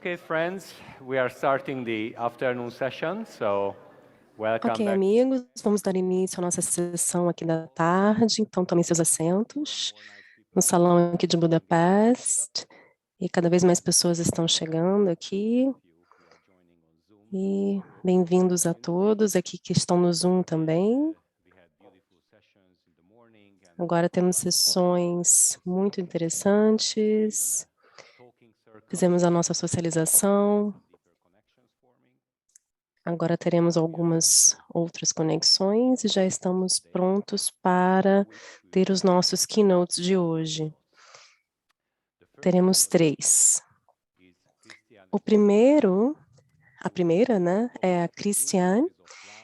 Okay, friends, we are starting the afternoon session, so welcome Ok, back. amigos, vamos dar início à nossa sessão aqui da tarde, então tomem seus assentos no salão aqui de Budapeste, e cada vez mais pessoas estão chegando aqui, e bem-vindos a todos aqui que estão no Zoom também. Agora temos sessões muito interessantes, fizemos a nossa socialização, agora teremos algumas outras conexões e já estamos prontos para ter os nossos keynotes de hoje. Teremos 3. A primeira, né, é a Cristiane,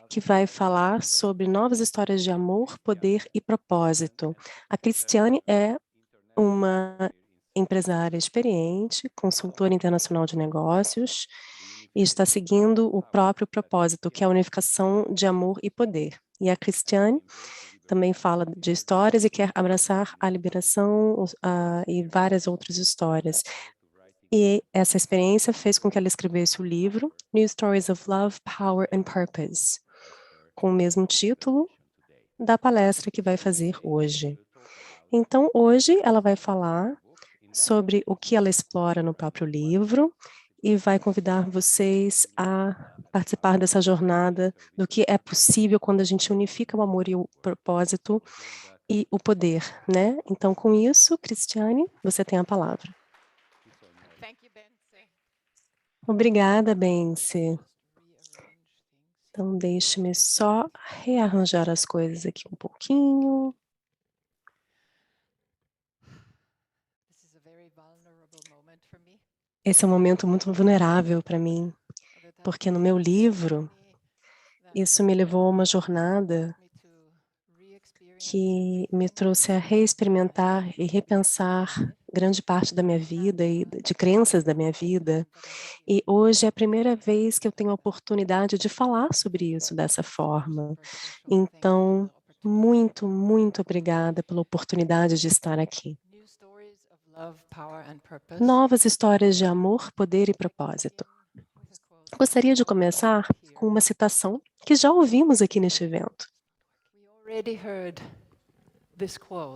que vai falar sobre novas histórias de amor, poder e propósito. A Cristiane é uma empresária experiente, consultora internacional de negócios, e está seguindo o próprio propósito, que é a unificação de amor e poder. E a Cristiane também fala de histórias e quer abraçar a liberação e várias outras histórias. E essa experiência fez com que ela escrevesse o livro New Stories of Love, Power and Purpose, com o mesmo título da palestra que vai fazer hoje. Então, hoje ela vai falar sobre o que ela explora no próprio livro e vai convidar vocês a participar dessa jornada do que é possível quando a gente unifica o amor e o propósito e o poder, né? Então, com isso, Cristiane, você tem a palavra. Obrigada, Bence. Então, deixe-me só rearranjar as coisas aqui um pouquinho. Esse é um momento muito vulnerável para mim, porque no meu livro, isso me levou a uma jornada que me trouxe a reexperimentar e repensar grande parte da minha vida e de crenças da minha vida. E hoje é a primeira vez que eu tenho a oportunidade de falar sobre isso dessa forma. Então, muito, muito obrigada pela oportunidade de estar aqui. Novas histórias de amor, poder e propósito. Gostaria de começar com uma citação que já ouvimos aqui neste evento.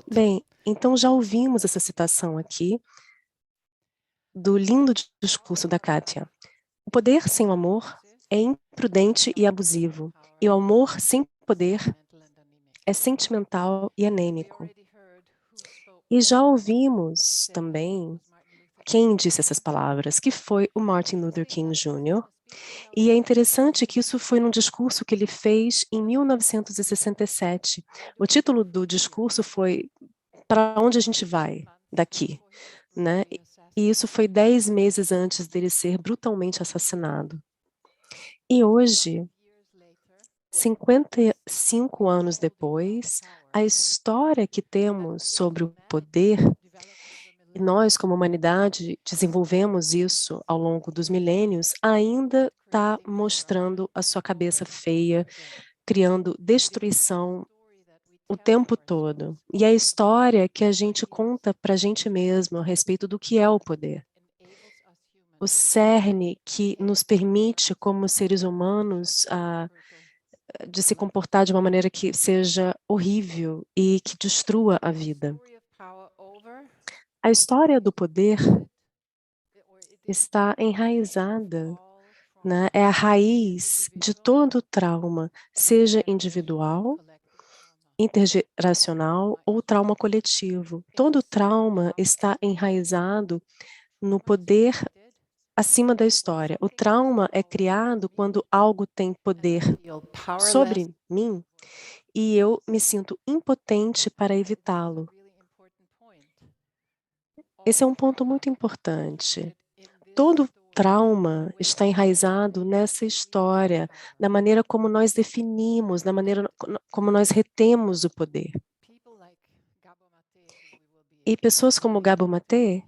Bem, então já ouvimos essa citação aqui do lindo discurso da Kátia. O poder sem o amor é imprudente e abusivo, e o amor sem poder é sentimental e anêmico. E já ouvimos também quem disse essas palavras, que foi o Martin Luther King Jr., e é interessante que isso foi num discurso que ele fez em 1967. O título do discurso foi Para onde a gente vai daqui, né? E isso foi 10 meses antes dele ser brutalmente assassinado. E hoje, 55 anos depois, a história que temos sobre o poder, e nós, como humanidade, desenvolvemos isso ao longo dos milênios, ainda está mostrando a sua cabeça feia, criando destruição o tempo todo. E a história que a gente conta para a gente mesmo a respeito do que é o poder. O cerne que nos permite, como seres humanos, de se comportar de uma maneira que seja horrível e que destrua a vida. A história do poder está enraizada, né? É a raiz de todo trauma, seja individual, intergeracional ou trauma coletivo. Todo trauma está enraizado no poder acima da história. O trauma é criado quando algo tem poder sobre mim e eu me sinto impotente para evitá-lo. Esse é um ponto muito importante. Todo trauma está enraizado nessa história, na maneira como nós definimos, na maneira como nós retemos o poder. E pessoas como Gabo Maté,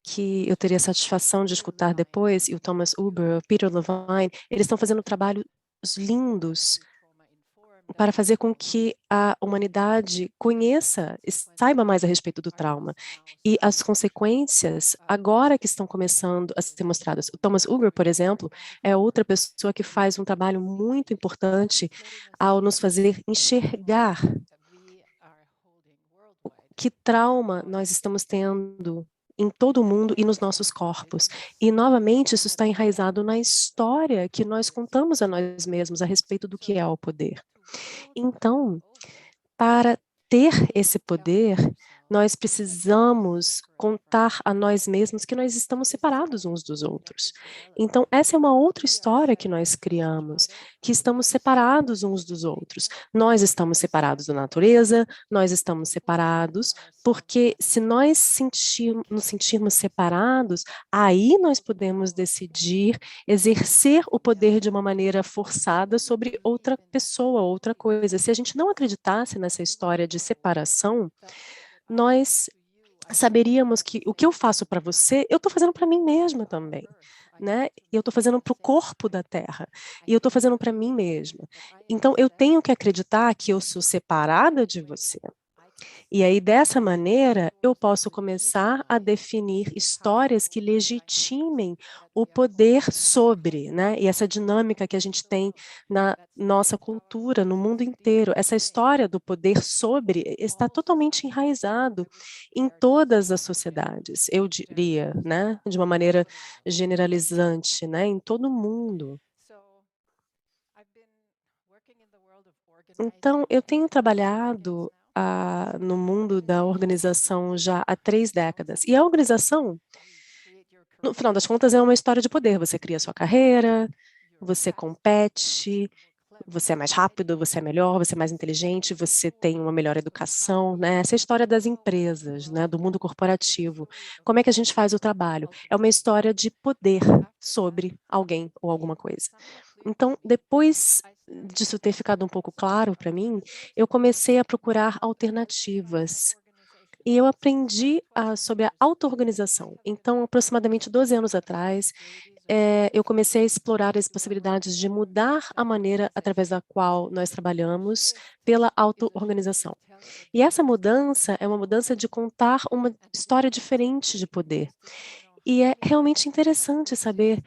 que eu teria a satisfação de escutar depois, e o Thomas Uber, o Peter Levine, eles estão fazendo trabalhos lindos para fazer com que a humanidade conheça e saiba mais a respeito do trauma. E as consequências, agora que estão começando a ser mostradas. O Thomas Unger, por exemplo, é outra pessoa que faz um trabalho muito importante ao nos fazer enxergar que trauma nós estamos tendo em todo o mundo e nos nossos corpos. E, novamente, isso está enraizado na história que nós contamos a nós mesmos a respeito do que é o poder. Então, para ter esse poder, nós precisamos contar a nós mesmos que nós estamos separados uns dos outros. Então, essa é uma outra história que nós criamos, que estamos separados uns dos outros. Nós estamos separados da natureza, nós estamos separados, porque se nós nos sentirmos separados, aí nós podemos decidir exercer o poder de uma maneira forçada sobre outra pessoa, outra coisa. Se a gente não acreditasse nessa história de separação, nós saberíamos que o que eu faço para você, eu estou fazendo para mim mesma também, né? E eu estou fazendo para o corpo da Terra, e eu estou fazendo para mim mesma. Então, eu tenho que acreditar que eu sou separada de você. E aí, dessa maneira, eu posso começar a definir histórias que legitimem o poder sobre, né? E essa dinâmica que a gente tem na nossa cultura, no mundo inteiro. Essa história do poder sobre está totalmente enraizado em todas as sociedades, eu diria, né? De uma maneira generalizante, né? Em todo o mundo. Então, eu tenho trabalhado no mundo da organização já há 3 décadas. E a organização, no final das contas, é uma história de poder. Você cria sua carreira, você compete, você é mais rápido, você é melhor, você é mais inteligente, você tem uma melhor educação, né? Essa é a história das empresas, né? Do mundo corporativo. Como é que a gente faz o trabalho? É uma história de poder sobre alguém ou alguma coisa. Então, depois disso ter ficado um pouco claro para mim, eu comecei a procurar alternativas. E eu aprendi sobre a auto-organização. Então, aproximadamente 12 anos atrás, eu comecei a explorar as possibilidades de mudar a maneira através da qual nós trabalhamos pela auto-organização. E essa mudança é uma mudança de contar uma história diferente de poder. E é realmente interessante saber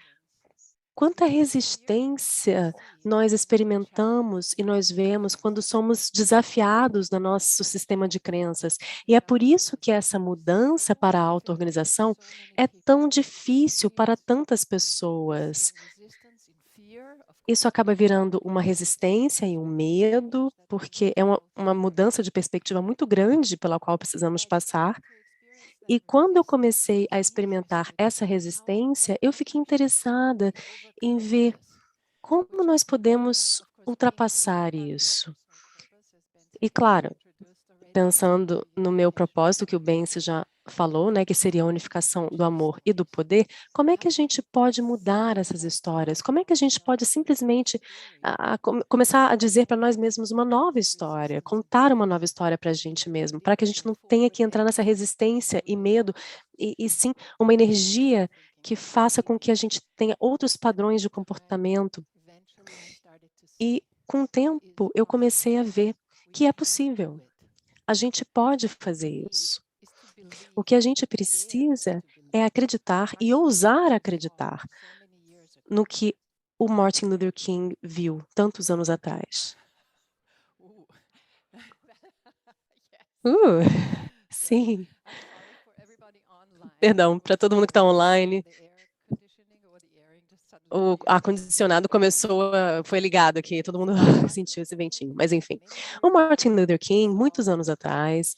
quanta resistência nós experimentamos e nós vemos quando somos desafiados no nosso sistema de crenças. E é por isso que essa mudança para a auto-organização é tão difícil para tantas pessoas. Isso acaba virando uma resistência e um medo, porque é uma mudança de perspectiva muito grande pela qual precisamos passar. E quando eu comecei a experimentar essa resistência, eu fiquei interessada em ver como nós podemos ultrapassar isso. E claro, pensando no meu propósito, que o Benci já falou, né, que seria a unificação do amor e do poder, como é que a gente pode mudar essas histórias? Como é que a gente pode simplesmente começar a dizer para nós mesmos uma nova história, contar uma nova história para a gente mesmo, para que a gente não tenha que entrar nessa resistência e medo, e sim uma energia que faça com que a gente tenha outros padrões de comportamento. E com o tempo eu comecei a ver que é possível. A gente pode fazer isso. O que a gente precisa é acreditar e ousar acreditar no que o Martin Luther King viu tantos anos atrás. Sim. Perdão, para todo mundo que está online. O ar-condicionado foi ligado aqui, todo mundo sentiu esse ventinho, mas enfim. O Martin Luther King, muitos anos atrás,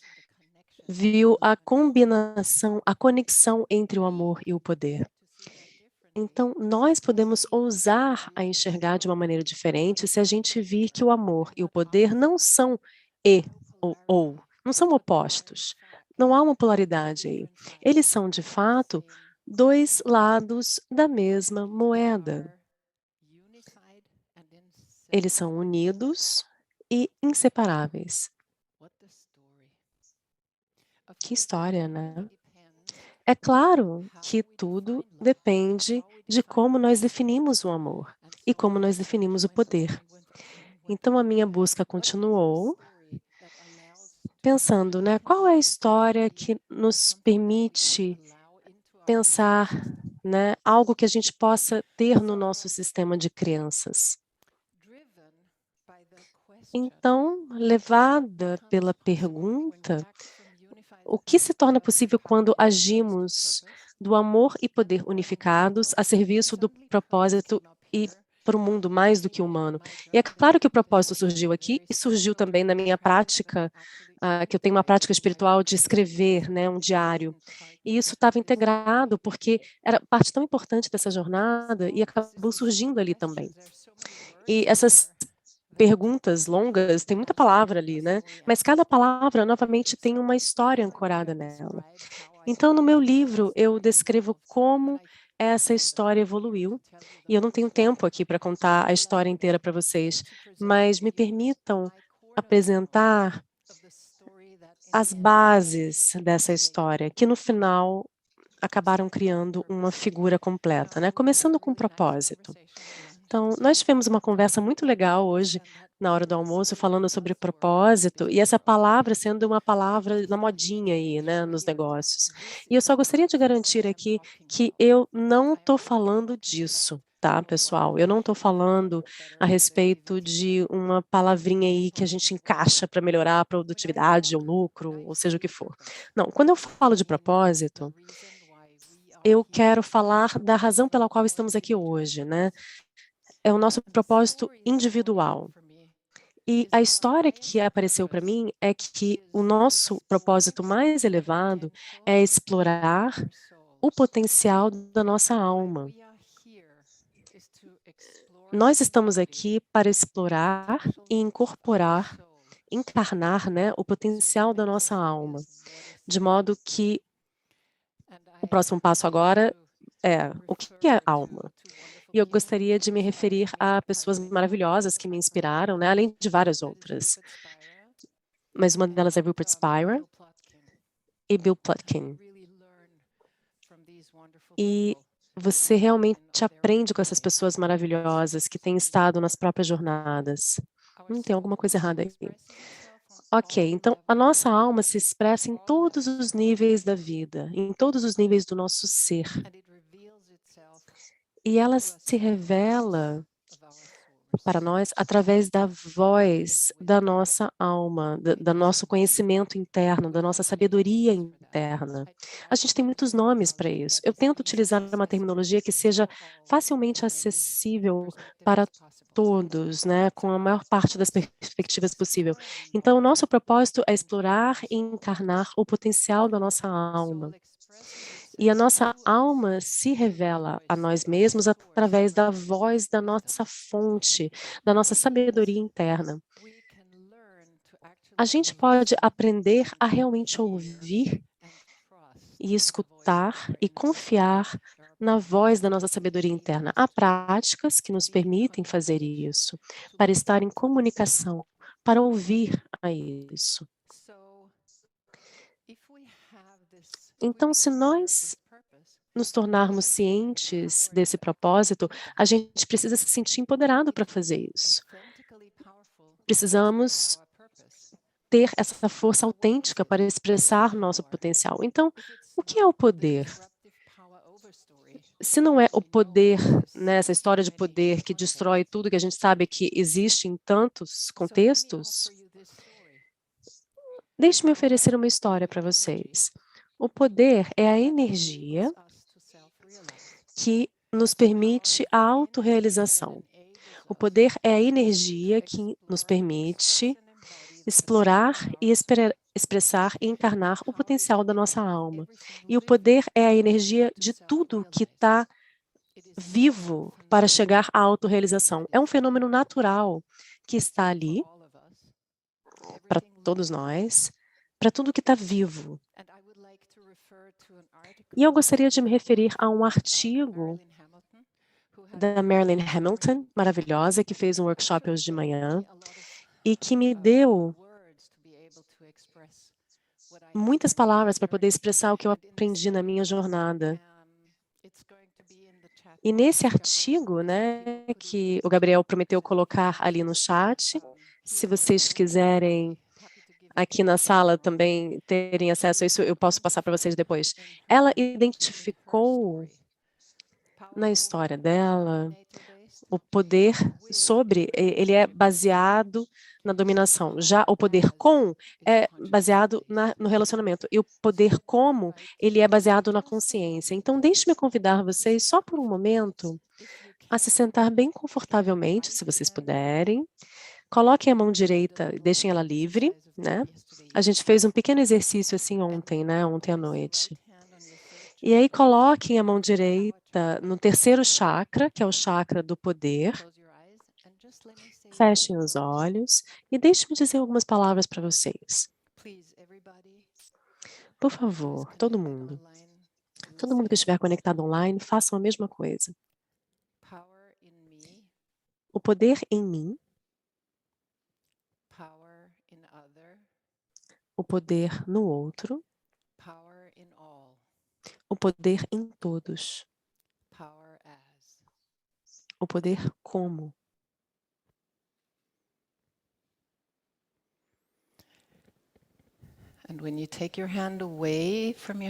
viu a combinação, a conexão entre o amor e o poder. Então, nós podemos ousar a enxergar de uma maneira diferente se a gente vir que o amor e o poder não são ou, não são opostos. Não há uma polaridade aí. Eles são, de fato, 2 lados da mesma moeda. Eles são unidos e inseparáveis. Que história, né? É claro que tudo depende de como nós definimos o amor e como nós definimos o poder. Então, a minha busca continuou, pensando, né, qual é a história que nos permite pensar, né, algo que a gente possa ter no nosso sistema de crenças. Então, levada pela pergunta, o que se torna possível quando agimos do amor e poder unificados a serviço do propósito e para um mundo mais do que humano? E é claro que o propósito surgiu aqui e surgiu também na minha prática, que eu tenho uma prática espiritual de escrever, né, um diário. E isso estava integrado porque era parte tão importante dessa jornada e acabou surgindo ali também. E essas perguntas longas, tem muita palavra ali, né? Mas cada palavra, novamente, tem uma história ancorada nela. Então, no meu livro, eu descrevo como essa história evoluiu. E eu não tenho tempo aqui para contar a história inteira para vocês, mas me permitam apresentar as bases dessa história, que no final acabaram criando uma figura completa, né? Começando com o propósito. Então, nós tivemos uma conversa muito legal hoje, na hora do almoço, falando sobre propósito, e essa palavra sendo uma palavra na modinha aí, né, nos negócios. E eu só gostaria de garantir aqui que eu não estou falando disso, tá, pessoal? Eu não estou falando a respeito de uma palavrinha aí que a gente encaixa para melhorar a produtividade, o lucro, ou seja o que for. Não, quando eu falo de propósito, eu quero falar da razão pela qual estamos aqui hoje, né? É o nosso propósito individual. E a história que apareceu para mim é que o nosso propósito mais elevado é explorar o potencial da nossa alma. Nós estamos aqui para explorar e incorporar, encarnar, né, o potencial da nossa alma, de modo que o próximo passo agora é o que é alma? E eu gostaria de me referir a pessoas maravilhosas que me inspiraram, né, além de várias outras. Mas uma delas é Rupert Spira e Bill Plotkin. E você realmente aprende com essas pessoas maravilhosas que têm estado nas próprias jornadas. Tem alguma coisa errada aí. Ok, então a nossa alma se expressa em todos os níveis da vida, em todos os níveis do nosso ser. E ela se revela para nós através da voz da nossa alma, do nosso conhecimento interno, da nossa sabedoria interna. A gente tem muitos nomes para isso. Eu tento utilizar uma terminologia que seja facilmente acessível para todos, né, com a maior parte das perspectivas possível. Então, o nosso propósito é explorar e encarnar o potencial da nossa alma. E a nossa alma se revela a nós mesmos através da voz da nossa fonte, da nossa sabedoria interna. A gente pode aprender a realmente ouvir e escutar e confiar na voz da nossa sabedoria interna. Há práticas que nos permitem fazer isso, para estar em comunicação, para ouvir a isso. Então, se nós nos tornarmos cientes desse propósito, a gente precisa se sentir empoderado para fazer isso. Precisamos ter essa força autêntica para expressar nosso potencial. Então, o que é o poder? Se não é o poder, né, essa história de poder que destrói tudo que a gente sabe que existe em tantos contextos, deixe-me oferecer uma história para vocês. O poder é a energia que nos permite a autorrealização. O poder é a energia que nos permite explorar e expressar e encarnar o potencial da nossa alma. E o poder é a energia de tudo que está vivo para chegar à autorrealização. É um fenômeno natural que está ali para todos nós, para tudo que está vivo. E eu gostaria de me referir a um artigo da Marilyn Hamilton, maravilhosa, que fez um workshop hoje de manhã e que me deu muitas palavras para poder expressar o que eu aprendi na minha jornada. E nesse artigo, né, que o Gabriel prometeu colocar ali no chat, se vocês quiserem aqui na sala também terem acesso a isso, eu posso passar para vocês depois. Ela identificou na história dela o poder sobre, ele é baseado na dominação. Já o poder com é baseado no relacionamento. E o poder como, ele é baseado na consciência. Então, deixe-me convidar vocês, só por um momento, a se sentar bem confortavelmente, se vocês puderem. Coloquem a mão direita, deixem ela livre, né? A gente fez um pequeno exercício assim ontem, né? Ontem à noite. E aí coloquem a mão direita no terceiro chakra, que é o chakra do poder. Fechem os olhos e deixe-me dizer algumas palavras para vocês. Por favor, todo mundo que estiver conectado online, façam a mesma coisa. O poder em mim, o poder no outro, o poder em todos, o poder como.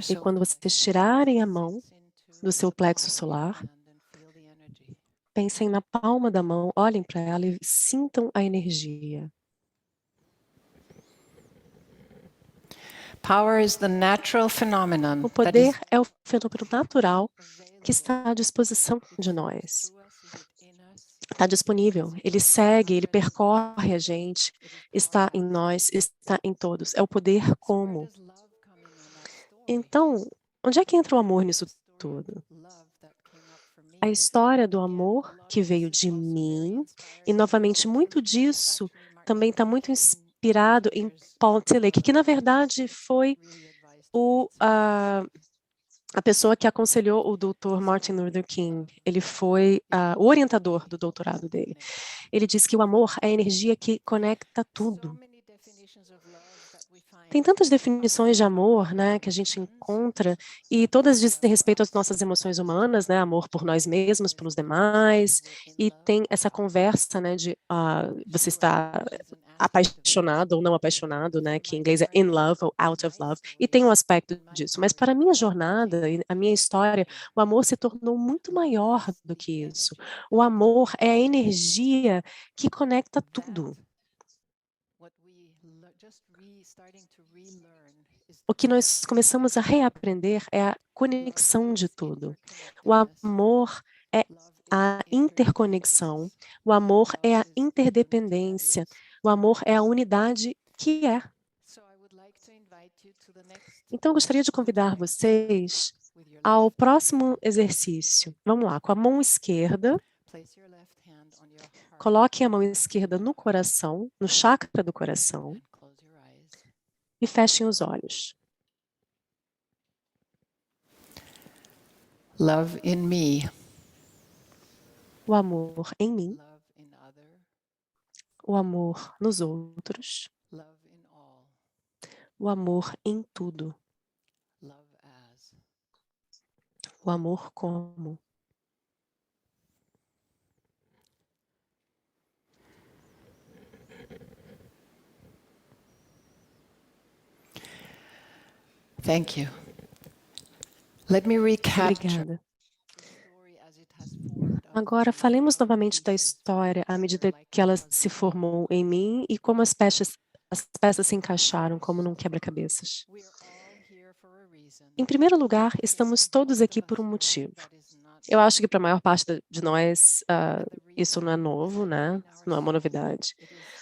E quando vocês tirarem a mão do seu plexo solar, pensem na palma da mão, olhem para ela e sintam a energia. O poder é o fenômeno natural que está à disposição de nós. Está disponível, ele segue, ele percorre a gente, está em nós, está em todos. É o poder como. Então, onde é que entra o amor nisso tudo? A história do amor que veio de mim, e novamente muito disso também está muito inspirado em Paul Tillich, que na verdade foi a pessoa que aconselhou o Dr. Martin Luther King. Ele foi o orientador do doutorado dele. Ele disse que o amor é a energia que conecta tudo. Tem tantas definições de amor, né, que a gente encontra, e todas dizem respeito às nossas emoções humanas, né, amor por nós mesmos, pelos demais, e tem essa conversa, né, de você está apaixonado ou não apaixonado, né, que em inglês é in love ou out of love, e tem um aspecto disso. Mas para a minha jornada e a minha história, o amor se tornou muito maior do que isso. O amor é a energia que conecta tudo. O que nós começamos a reaprender é a conexão de tudo. O amor é a interconexão, o amor é a interdependência, o amor é a unidade que é. Então, eu gostaria de convidar vocês ao próximo exercício. Vamos lá, com a mão esquerda, coloquem a mão esquerda no coração, no chakra do coração, e fechem os olhos. Love in me. O amor em mim, o amor nos outros, Love in all. o amor em tudo, Love as. o amor como. Thank you. Let me recapture Obrigada. the story as it has formed. Agora, falemos novamente da história à medida que ela se formou em mim e como as peças se encaixaram como num quebra-cabeças. We are all here for a reason. Em primeiro lugar, estamos todos aqui por um motivo. Eu acho que para a maior parte de nós, isso não é novo, né? Não é uma novidade.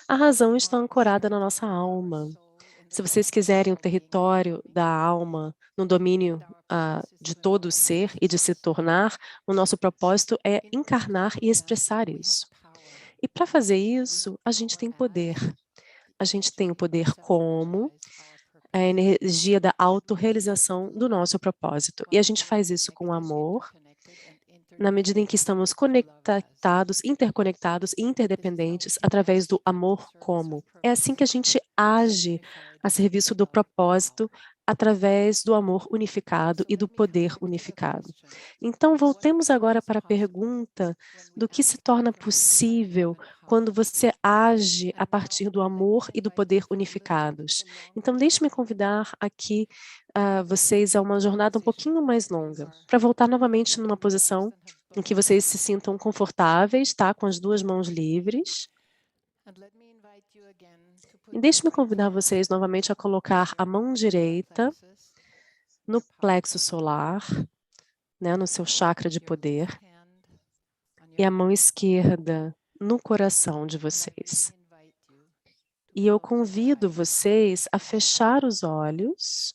A razão está ancorada na nossa alma. Se vocês quiserem o território da alma no domínio de todo o ser e de se tornar, o nosso propósito é encarnar e expressar isso. E para fazer isso, a gente tem poder. A gente tem o poder como a energia da autorrealização do nosso propósito. E a gente faz isso com amor, na medida em que estamos conectados, interconectados e interdependentes através do amor como. É assim que a gente age a serviço do propósito, através do amor unificado e do poder unificado. Então, voltemos agora para a pergunta do que se torna possível quando você age a partir do amor e do poder unificados. Então, deixe-me convidar aqui vocês a uma jornada um pouquinho mais longa, para voltar novamente numa posição em que vocês se sintam confortáveis, tá? Com as duas mãos livres. E deixe-me convidar vocês novamente a colocar a mão direita no plexo solar, né, no seu chakra de poder, e a mão esquerda no coração de vocês. E eu convido vocês a fechar os olhos.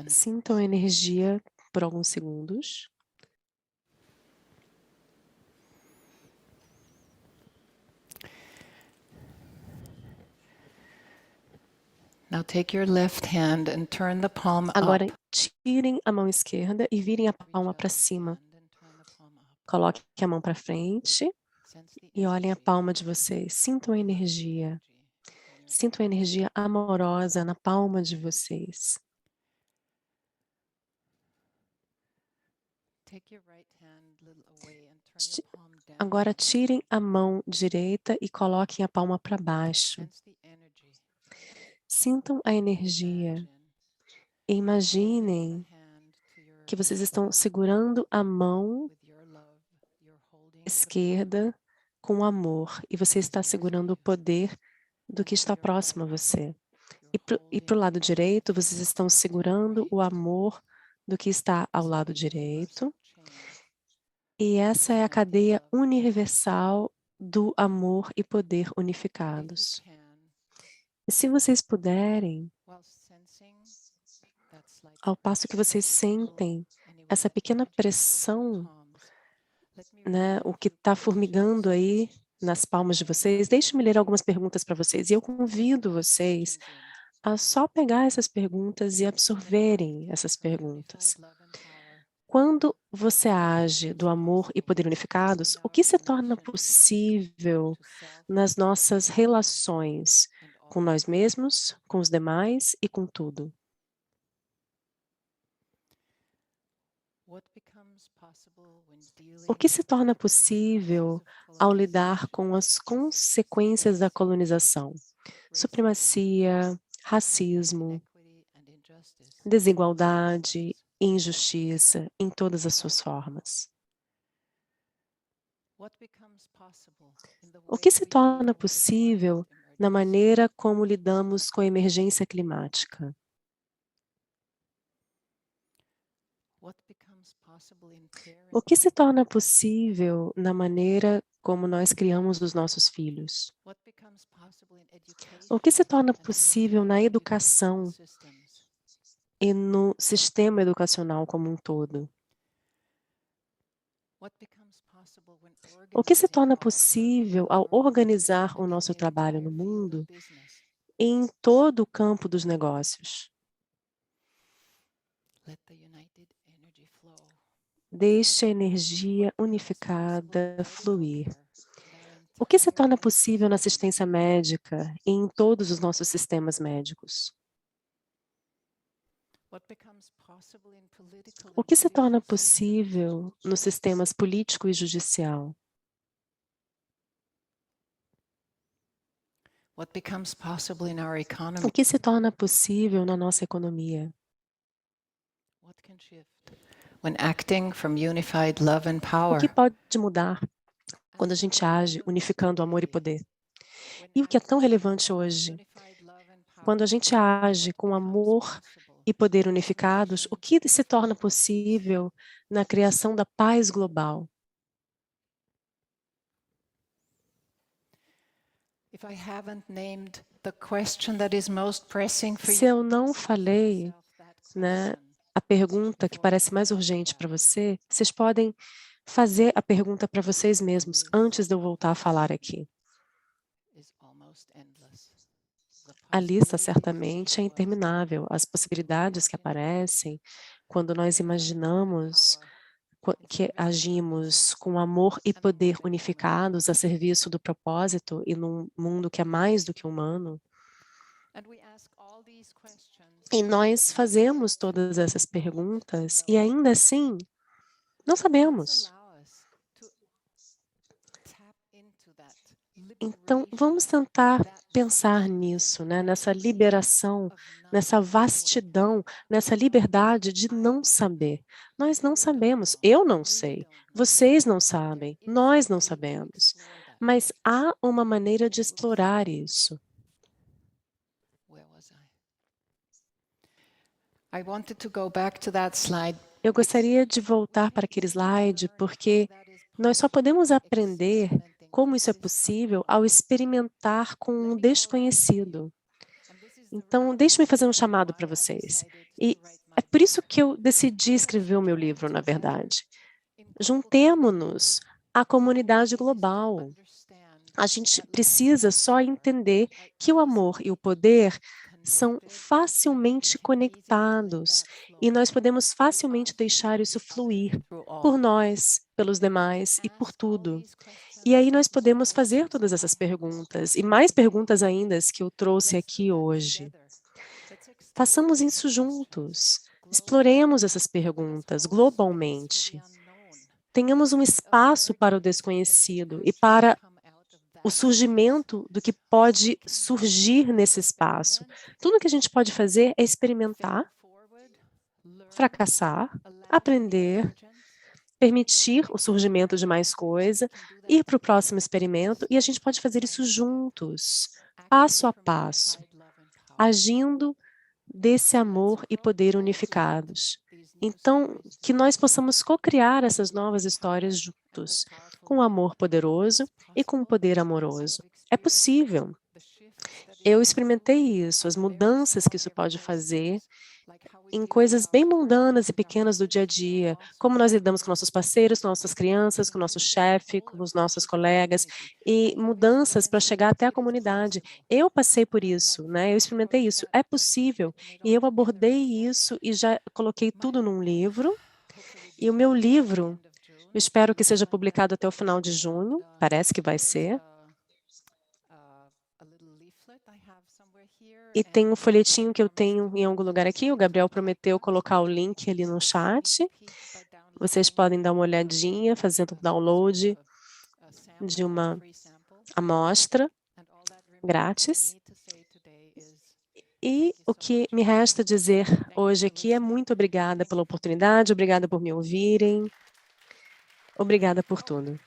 Sintam a energia por alguns segundos. Now take your left hand and turn the palm Agora, up. tirem a mão esquerda e virem a palma para cima. Coloquem a mão para frente e olhem a palma de vocês. Sintam a energia. Sintam a energia amorosa na palma de vocês. Agora tirem a mão direita e coloquem a palma para baixo. Sintam a energia e imaginem que vocês estão segurando a mão esquerda com amor e você está segurando o poder do que está próximo a você. E para o lado direito, vocês estão segurando o amor do que está ao lado direito. E essa é a cadeia universal do amor e poder unificados. E se vocês puderem, ao passo que vocês sentem essa pequena pressão, né, o que está formigando aí nas palmas de vocês, deixe-me ler algumas perguntas para vocês. E eu convido vocês a só pegar essas perguntas e absorverem essas perguntas. Quando você age do amor e poder unificados, o que se torna possível nas nossas relações com nós mesmos, com os demais e com tudo? O que se torna possível ao lidar com as consequências da colonização? Supremacia, racismo, desigualdade e injustiça em todas as suas formas. O que se torna possível na maneira como lidamos com a emergência climática? O que se torna possível na maneira como nós criamos os nossos filhos? O que se torna possível na educação e no sistema educacional como um todo? O que se torna possível ao organizar o nosso trabalho no mundo e em todo o campo dos negócios? Deixe a energia unificada fluir. O que se torna possível na assistência médica e em todos os nossos sistemas médicos? O que se torna possível nos sistemas político e judicial? O que se torna possível na nossa economia? O que pode mudar quando a gente age unificando amor e poder? E o que é tão relevante hoje? Quando a gente age com amor e poder unificados, o que se torna possível na criação da paz global? Se eu não falei, né, a pergunta que parece mais urgente para você, vocês podem fazer a pergunta para vocês mesmos antes de eu voltar a falar aqui. A lista certamente é interminável. As possibilidades que aparecem quando nós imaginamos que agimos com amor e poder unificados a serviço do propósito e num mundo que é mais do que humano. E nós fazemos todas essas perguntas e ainda assim não sabemos. Então, vamos tentar pensar nisso, né? Nessa liberação, nessa vastidão, nessa liberdade de não saber. Nós não sabemos, eu não sei, vocês não sabem, nós não sabemos. Mas há uma maneira de explorar isso. Eu gostaria de voltar para aquele slide, porque nós só podemos aprender como isso é possível ao experimentar com um desconhecido. Então, deixe-me fazer um chamado para vocês. E é por isso que eu decidi escrever o meu livro, na verdade. Juntemo-nos à comunidade global. A gente precisa só entender que o amor e o poder são facilmente conectados e nós podemos facilmente deixar isso fluir por nós, pelos demais e por tudo. E aí nós podemos fazer todas essas perguntas e mais perguntas ainda que eu trouxe aqui hoje. Façamos isso juntos. Exploremos essas perguntas globalmente. Tenhamos um espaço para o desconhecido e para o surgimento do que pode surgir nesse espaço. Tudo que a gente pode fazer é experimentar, fracassar, aprender, permitir o surgimento de mais coisa, ir para o próximo experimento, e a gente pode fazer isso juntos, passo a passo, agindo desse amor e poder unificados. Então, que nós possamos co-criar essas novas histórias juntos, com um amor poderoso e com um poder amoroso. É possível. Eu experimentei isso, as mudanças que isso pode fazer em coisas bem mundanas e pequenas do dia a dia, como nós lidamos com nossos parceiros, com nossas crianças, com o nosso chefe, com os nossos colegas, e mudanças para chegar até a comunidade. Eu passei por isso, né? Eu experimentei isso. É possível. E eu abordei isso e já coloquei tudo num livro. E o meu livro, eu espero que seja publicado até o final de junho, parece que vai ser. E tem um folhetinho que eu tenho em algum lugar aqui, o Gabriel prometeu colocar o link ali no chat. Vocês podem dar uma olhadinha, fazendo um download de uma amostra grátis. E o que me resta dizer hoje aqui é muito obrigada pela oportunidade, obrigada por me ouvirem, obrigada por tudo.